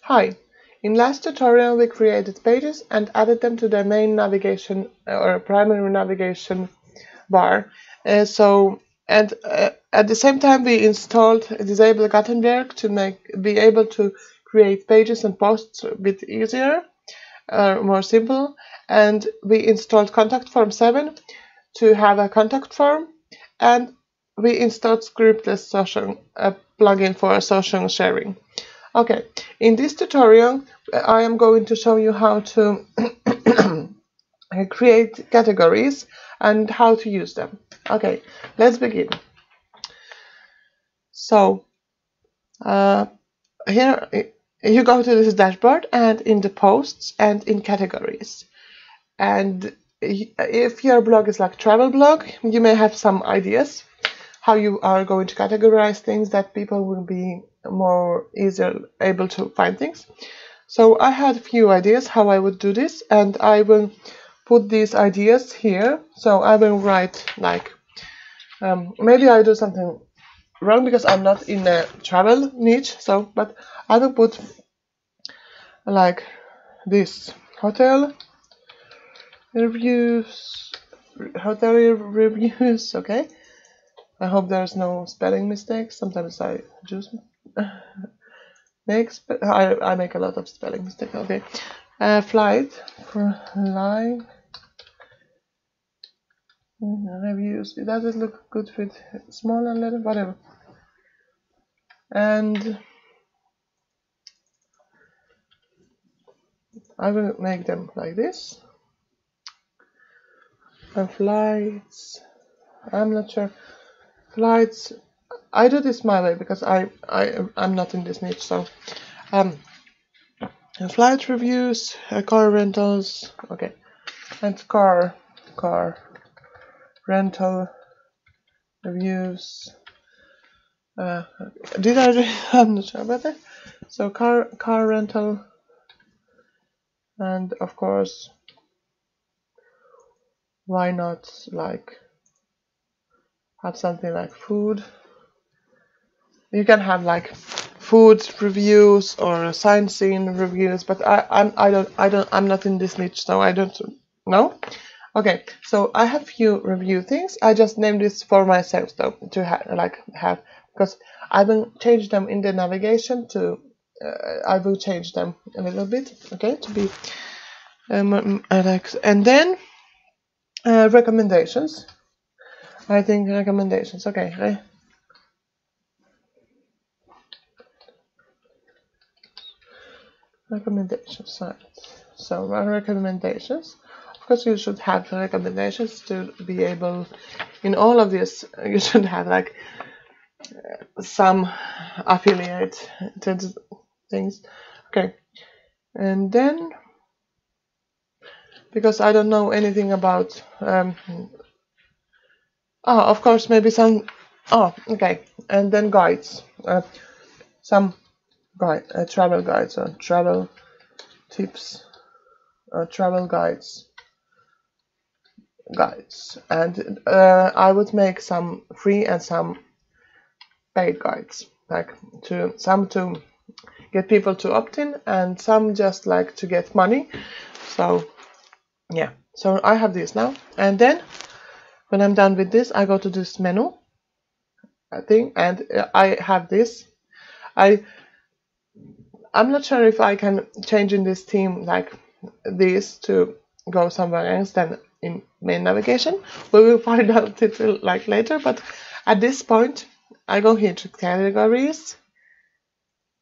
Hi, in last tutorial we created pages and added them to the main navigation or primary navigation bar. At the same time we installed disable Gutenberg to be able to create pages and posts a bit easier, more simple. And we installed Contact Form 7 to have a contact form, and we installed Scriptless Social, a plugin for social sharing. Okay, in this tutorial I am going to show you how to create categories and how to use them. Okay, let's begin. So here you go to this dashboard and in the posts and in categories. And if your blog is like travel blog, you may have some ideas how you are going to categorize things that people will be more easier able to find things. So I had a few ideas how I would do this, and I will put these ideas here. So I will write like maybe I do something wrong because I'm not in a travel niche, so but I will put like this hotel reviews, okay. I hope there's no spelling mistakes. Sometimes I just I make a lot of spelling mistakes. Okay, flight reviews. Does it look good with small and letter? Whatever. And I will make them like this. And flights. I'm not sure. Flights. I do this my way because I'm not in this niche. So flight reviews, car rentals. Okay, and car rental reviews. Did I do? I'm not sure about that. So car rental, and of course, why not like have something like food? You can have like food reviews or sightseeing reviews, but I'm not in this niche, so I don't know. Okay, so I have few review things. I just named this for myself though to have because I will change them in the navigation to I will change them a little bit, okay, to be and then recommendations. I think recommendations. Okay, recommendations. Right. So recommendations. Of course, you should have recommendations to be able. In all of this, you should have like some affiliated things. Okay, and then because I don't know anything about. Of course, maybe some. Oh, okay, and then guides. Some guide, travel guides or travel tips, travel guides, and I would make some free and some paid guides, like some to get people to opt in, and some just like to get money. So yeah, so I have this now, and then when I'm done with this, I go to this menu thing, and I have this. I'm not sure if I can change in this theme like this to go somewhere else than in main navigation. We will find out it like later, but at this point I go here to categories,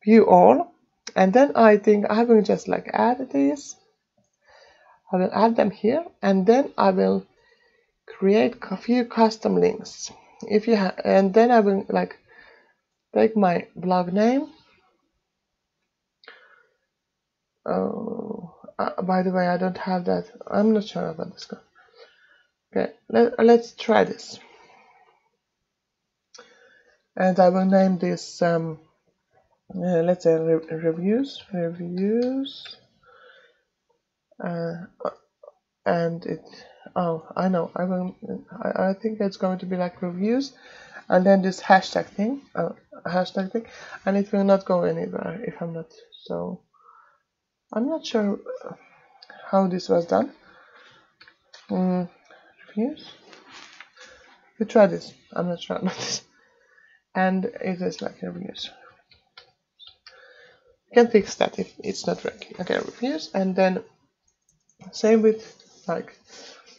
view all, and then I think I will just like add these. I will add them here, and then I will create a few custom links. And then I will like take my blog name. Oh, by the way, I don't have that. I'm not sure about this. Okay, let's try this. And I will name this, let's say reviews. And it, oh, I know, I think it's going to be like reviews, and then this hashtag thing, and it will not go anywhere if I'm not so. I'm not sure how this was done. Reviews. We try this. I'm not sure about this. And it is like reviews. You can fix that if it's not working. Okay, reviews, and then same with like.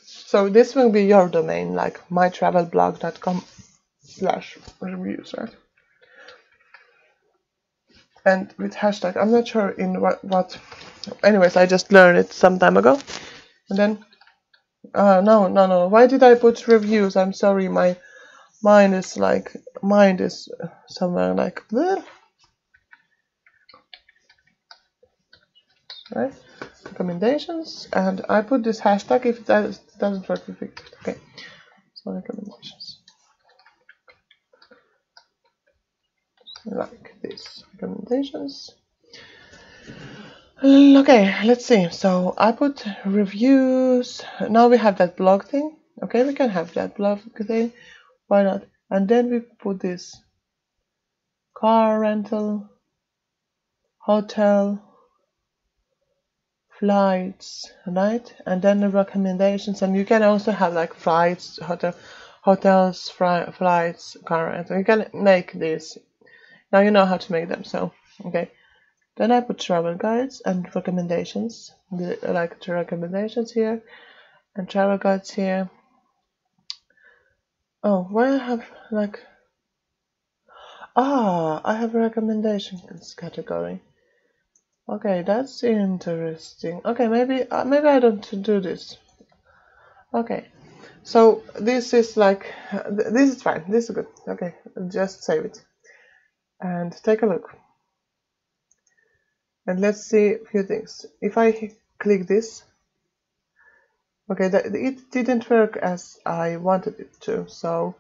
So this will be your domain, like mytravelblog.com/reviews, right? And with hashtag, I'm not sure in what. Anyways, I just learned it some time ago, and then. No. Why did I put reviews? I'm sorry, my mind is somewhere like there. Right? Recommendations, and I put this hashtag if that doesn't work. Okay, so recommendations. Like this. Recommendations. Okay, let's see. So I put reviews. Now we have that blog thing. Okay, we can have that blog thing. Why not? And then we put this car rental, hotel, flights, right? And then the recommendations. And you can also have like flights, hotels, flights, car rental. You can make this. Now you know how to make them. So okay. Then I put travel guides and recommendations, like the recommendations here, and travel guides here. Oh, why I have like, I have recommendations category. Okay, that's interesting. Okay, maybe I don't do this. Okay, so this is like, this is fine. This is good. Okay, just save it and take a look. And let's see a few things. If I click this, okay, it didn't work as I wanted it to, so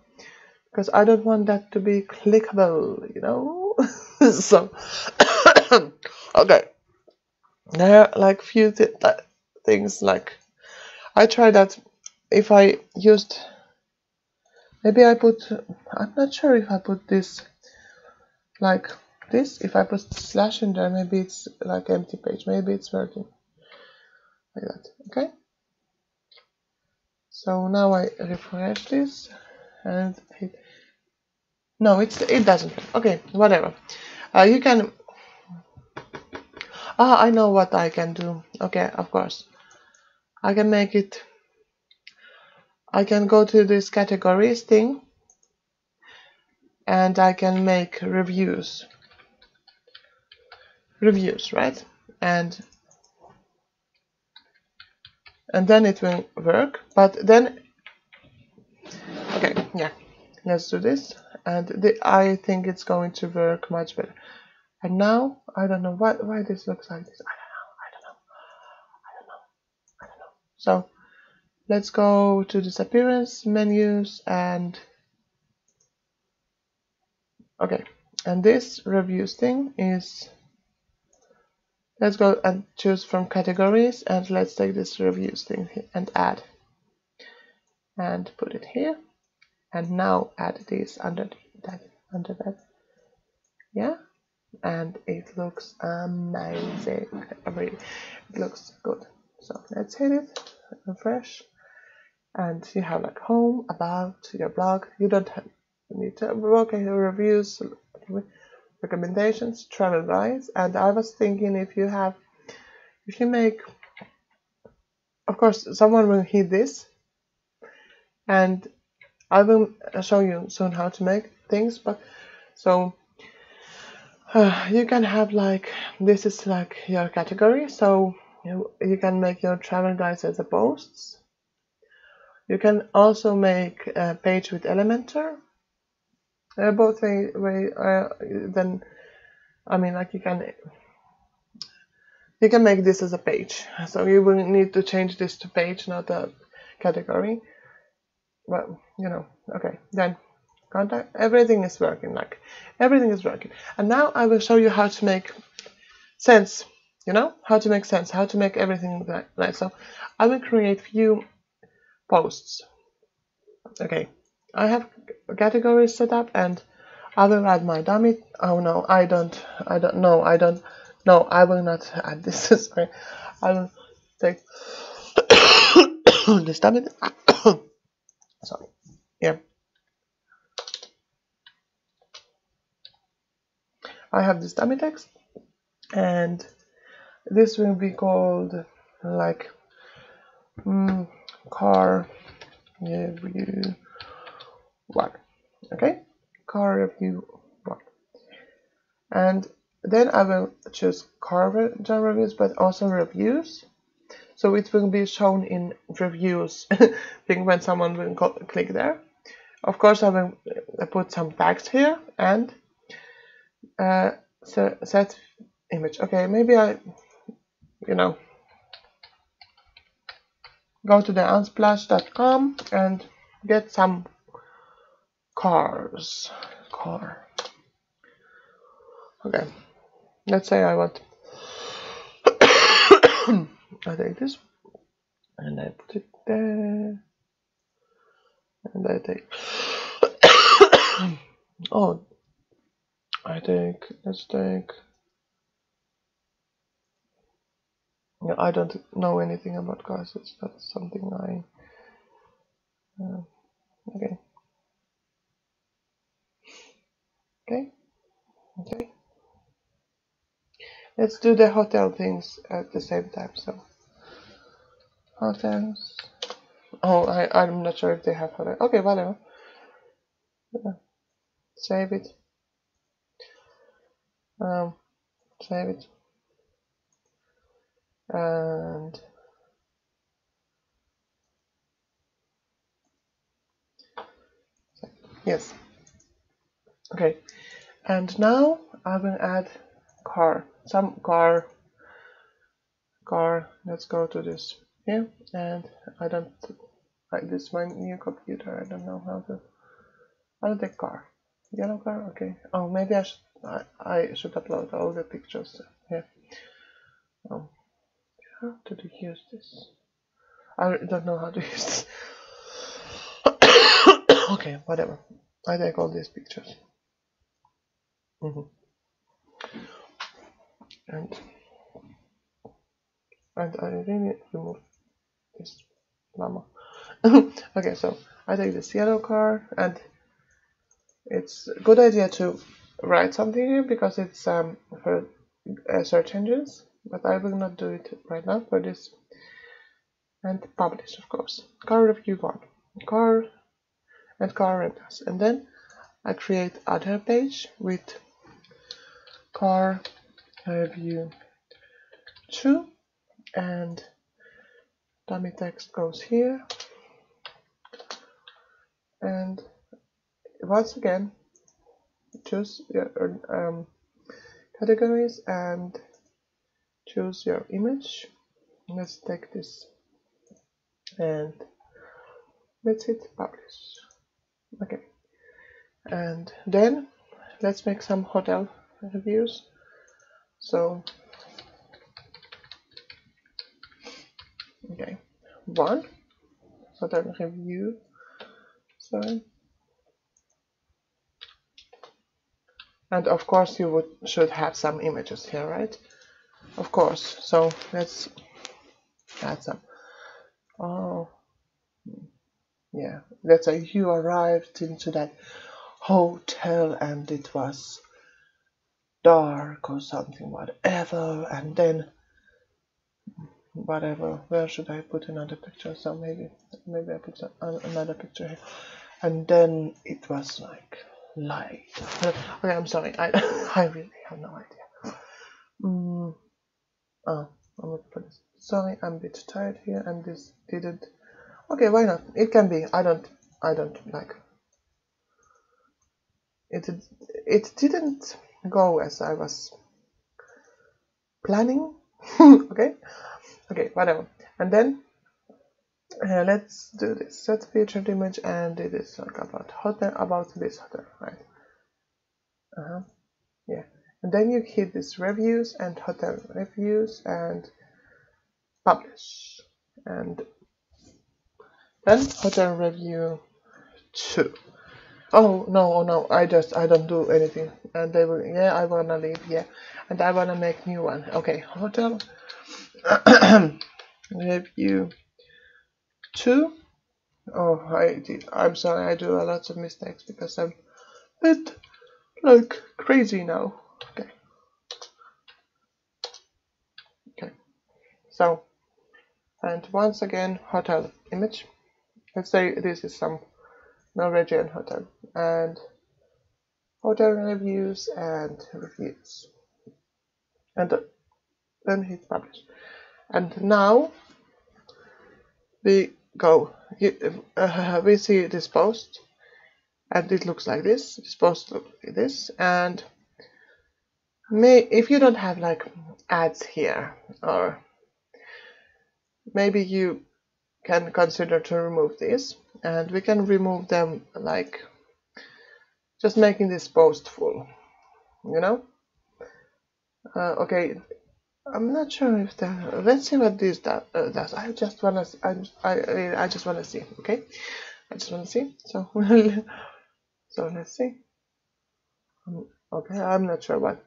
because I don't want that to be clickable, you know. So okay, there are like few things like I tried that. If I used, maybe I put, I'm not sure if I put this like this. If I put slash in there, maybe it's like empty page. Maybe it's working like that. Okay. So now I refresh this and hit. No, it doesn't. Okay, whatever. You can. I know what I can do. Okay, of course. I can make it. I can go to this categories thing, and I can make reviews. Reviews, right? And then it will work. But then, okay, yeah. Let's do this, and I think it's going to work much better. And now I don't know why this looks like this. I don't know. So let's go to this appearance menus and okay. And this reviews thing is, let's go and choose from categories, and let's take this reviews thing and add and put it here. And now add this under that. Yeah. And it looks amazing. It looks good. So let's hit it, refresh, and you have like home, about, your blog. You don't need to okay, reviews, recommendations, travel guides. And I was thinking if you make, of course, someone will hit this, and I will show you soon how to make things. But so. You can have like, this is like your category, so you can make your travel guides as a posts. You can also make a page with Elementor. Both then I mean, like you can make this as a page. So you will need to change this to page, not a category. Well, you know, okay, then contact, everything is working, like everything is working. And now I will show you how to make sense, you know, how to make sense, how to make everything right. So I will create few posts. Okay, I have categories set up, and I will add my dummy. Oh no, I don't No, I will not add this. Sorry, I will take this dummy. Sorry. Yeah, I have this dummy text, and this will be called like car review 1. Okay, car review 1, and then I will choose car reviews, but also reviews. So it will be shown in reviews thing when someone will click there. Of course, I will put some text here and set image. Okay, maybe I, go to the unsplash.com and get some cars. Car. Okay, let's say I want. I take this and I put it there, and I take. Oh, let's take. Yeah, I don't know anything about cars. It's not something I. Okay. Okay. Let's do the hotel things at the same time. So, hotels. Oh, I'm not sure if they have hotel. Okay, whatever. Save it. Save it. And yes. Okay. And now I will add car. Some car. Let's go to this here. And I don't like this. My new computer. I don't know how to. I'll take car. Yellow car. Okay. Oh, maybe I should upload all the pictures here. Oh, how to use this? I don't know how to use this. Okay, whatever. I take all these pictures. And I really remove this llama. Okay, so I take this yellow car, and it's a good idea to write something here because it's for search engines, but I will not do it right now for this. And publish, of course. Car review 1. Car and car rentals. And then I create other page with car review 2, and dummy text goes here, and once again choose your categories and choose your image. Let's take this and let's hit publish. Okay, and then let's make some hotel reviews. So okay, 1 hotel review. Sorry. And of course you should have some images here, right? Of course. So let's add some. Oh, yeah. Let's say you arrived into that hotel and it was dark or something, whatever. And then, whatever. Where should I put another picture? So maybe I put another picture here. And then it was like light. Okay, I'm sorry. I really have no idea. Oh, I'm gonna put this. Sorry, I'm a bit tired here, and this didn't. Okay, why not? It can be. I don't like it. It didn't go as I was planning. Okay, whatever. And then let's do this. Set featured image, and it is like about this hotel, right? Yeah. And then you hit this reviews and hotel reviews and publish, and then hotel review 2. Oh no, oh no, I don't do anything. And they will, yeah, I wanna leave, yeah. And I wanna make new one. Okay, hotel review 2. Oh, I'm sorry, I do a lot of mistakes because I'm it like crazy now. Okay, okay. So, and once again, hotel image. Let's say this is some Norwegian hotel and hotel reviews and reviews, and then hit publish. And now we go. We see this post, and it looks like this. This post looks like this, and if you don't have like ads here, or maybe you can consider to remove these, and we can remove them like just making this post full, you know. Okay, I'm not sure if that. Let's see what this does. I just wanna. I just wanna see. Okay, I just wanna see. So so let's see. Okay, I'm not sure what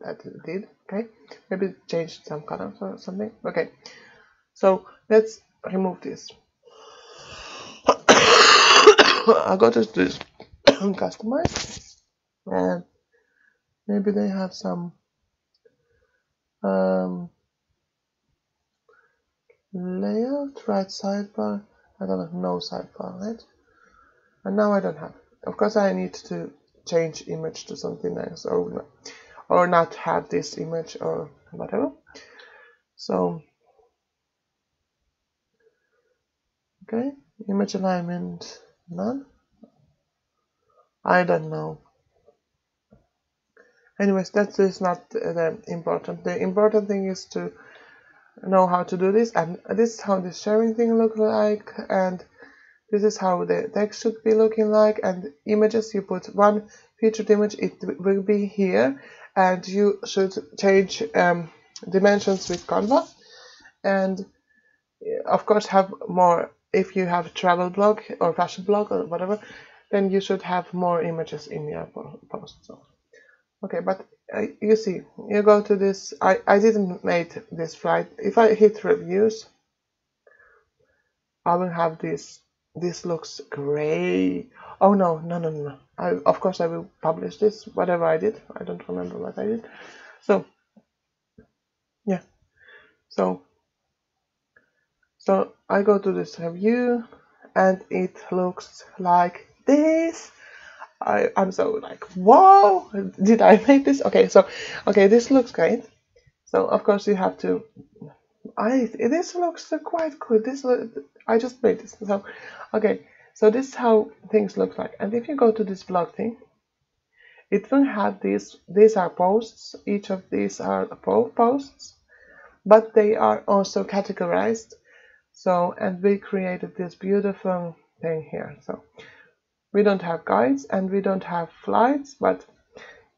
that did. Okay, maybe it changed some colors or something. Okay, so let's remove this. I'll go to this customize, and maybe they have some layout, right sidebar. I don't have no sidebar, right? And now I don't have. Of course, I need to change image to something else, or not have this image or whatever. So, okay, image alignment none. I don't know. Anyways, that is not the important. The important thing is to know how to do this, and this is how the sharing thing look like, and this is how the text should be looking like. And images, you put one featured image, it will be here, and you should change dimensions with Canva, and of course have more. If you have travel blog or fashion blog or whatever, then you should have more images in your post. So okay, but you see, you go to this. I didn't make this flight. If I hit reviews, I will have this. This looks great. Oh no, no, no, no. Of course I will publish this, whatever I did. I don't remember what I did. So yeah. So I go to this review, and it looks like this. I'm so like, wow, did I make this? Okay, so okay, this looks great. So of course you have to. This looks quite good. I just made this. So okay, so this is how things look like. And if you go to this blog thing, it will have these. These are posts. Each of these are posts, but they are also categorized. So, and we created this beautiful thing here. So we don't have guides and we don't have flights, but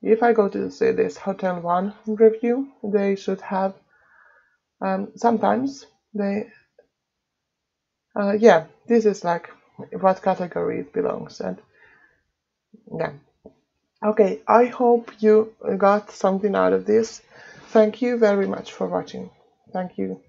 if I go to say this Hotel 1 review, they should have sometimes they yeah, this is like what category it belongs. And yeah, okay, I hope you got something out of this. Thank you very much for watching. Thank you.